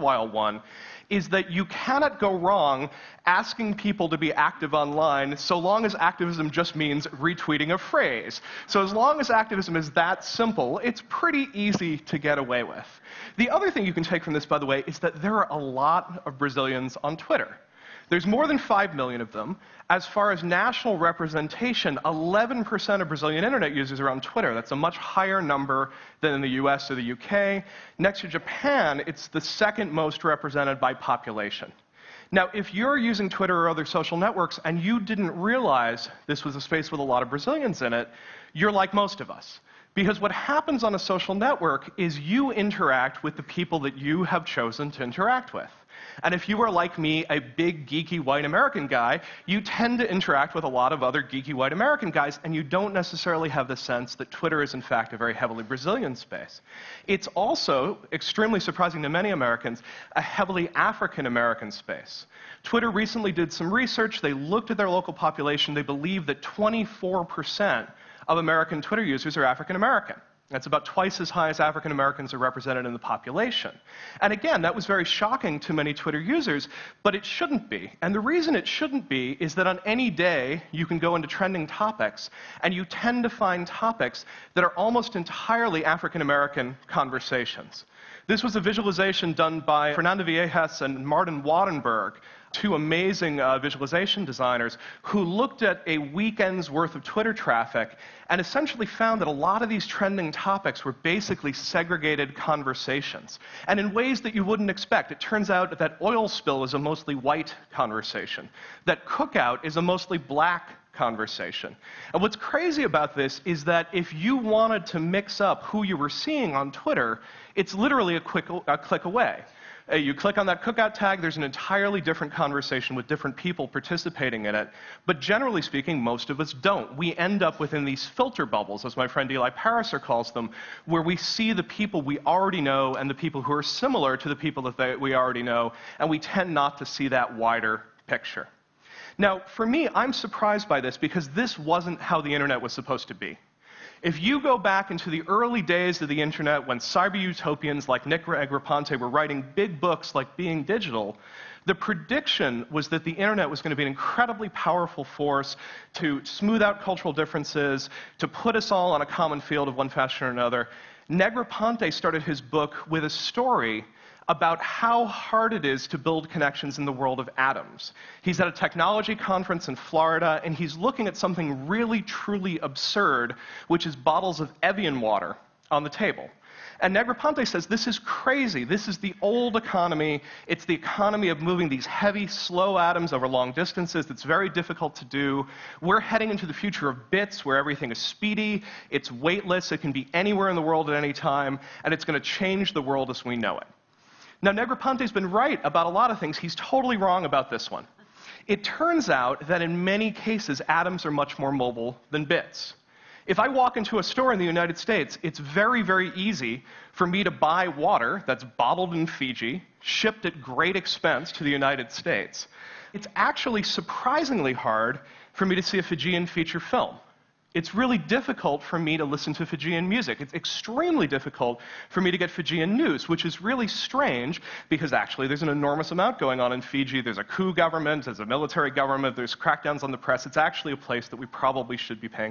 worthwhile one, is that you cannot go wrong asking people to be active online so long as activism just means retweeting a phrase. So as long as activism is that simple, it's pretty easy to get away with. The other thing you can take from this, by the way, is that there are a lot of Brazilians on Twitter. There's more than 5 million of them. As far as national representation, 11% of Brazilian internet users are on Twitter. That's a much higher number than in the US or the UK. Next to Japan, it's the second most represented by population. Now, if you're using Twitter or other social networks and you didn't realize this was a space with a lot of Brazilians in it, you're like most of us. Because what happens on a social network is you interact with the people that you have chosen to interact with. And if you are, like me, a big, geeky, white American guy, you tend to interact with a lot of other geeky, white American guys, and you don't necessarily have the sense that Twitter is, in fact, a very heavily Brazilian space. It's also, extremely surprising to many Americans, a heavily African-American space. Twitter recently did some research. They looked at their local population. They believe that 24% of American Twitter users are African-American. That's about twice as high as African Americans are represented in the population. And again, that was very shocking to many Twitter users, but it shouldn't be. And the reason it shouldn't be is that on any day, you can go into trending topics, and you tend to find topics that are almost entirely African American conversations. This was a visualization done by Fernando Viejas and Martin Wattenberg, two amazing visualization designers, who looked at a weekend's worth of Twitter traffic and essentially found that a lot of these trending topics were basically segregated conversations, and in ways that you wouldn't expect. It turns out that oil spill is a mostly white conversation, that cookout is a mostly black conversation. And what's crazy about this is that if you wanted to mix up who you were seeing on Twitter, it's literally a click away. You click on that cookout tag, there's an entirely different conversation with different people participating in it. But generally speaking, most of us don't. We end up within these filter bubbles, as my friend Eli Pariser calls them, where we see the people we already know and the people who are similar to the people that we already know, and we tend not to see that wider picture. Now, for me, I'm surprised by this because this wasn't how the internet was supposed to be. If you go back into the early days of the internet when cyber utopians like Nick Negroponte were writing big books like Being Digital, the prediction was that the internet was going to be an incredibly powerful force to smooth out cultural differences, to put us all on a common field of one fashion or another. Negroponte started his book with a story about how hard it is to build connections in the world of atoms. He's at a technology conference in Florida, and he's looking at something really, truly absurd, which is bottles of Evian water on the table. And Negroponte says, this is crazy. This is the old economy. It's the economy of moving these heavy, slow atoms over long distances that's very difficult to do. We're heading into the future of bits, where everything is speedy, it's weightless, it can be anywhere in the world at any time, and it's going to change the world as we know it. Now, Negroponte's been right about a lot of things. He's totally wrong about this one. It turns out that in many cases, atoms are much more mobile than bits. If I walk into a store in the United States, it's very, very easy for me to buy water that's bottled in Fiji, shipped at great expense to the United States. It's actually surprisingly hard for me to see a Fijian feature film. It's really difficult for me to listen to Fijian music. It's extremely difficult for me to get Fijian news, which is really strange because actually there's an enormous amount going on in Fiji. There's a coup government, there's a military government, there's crackdowns on the press. It's actually a place that we probably should be paying attention to.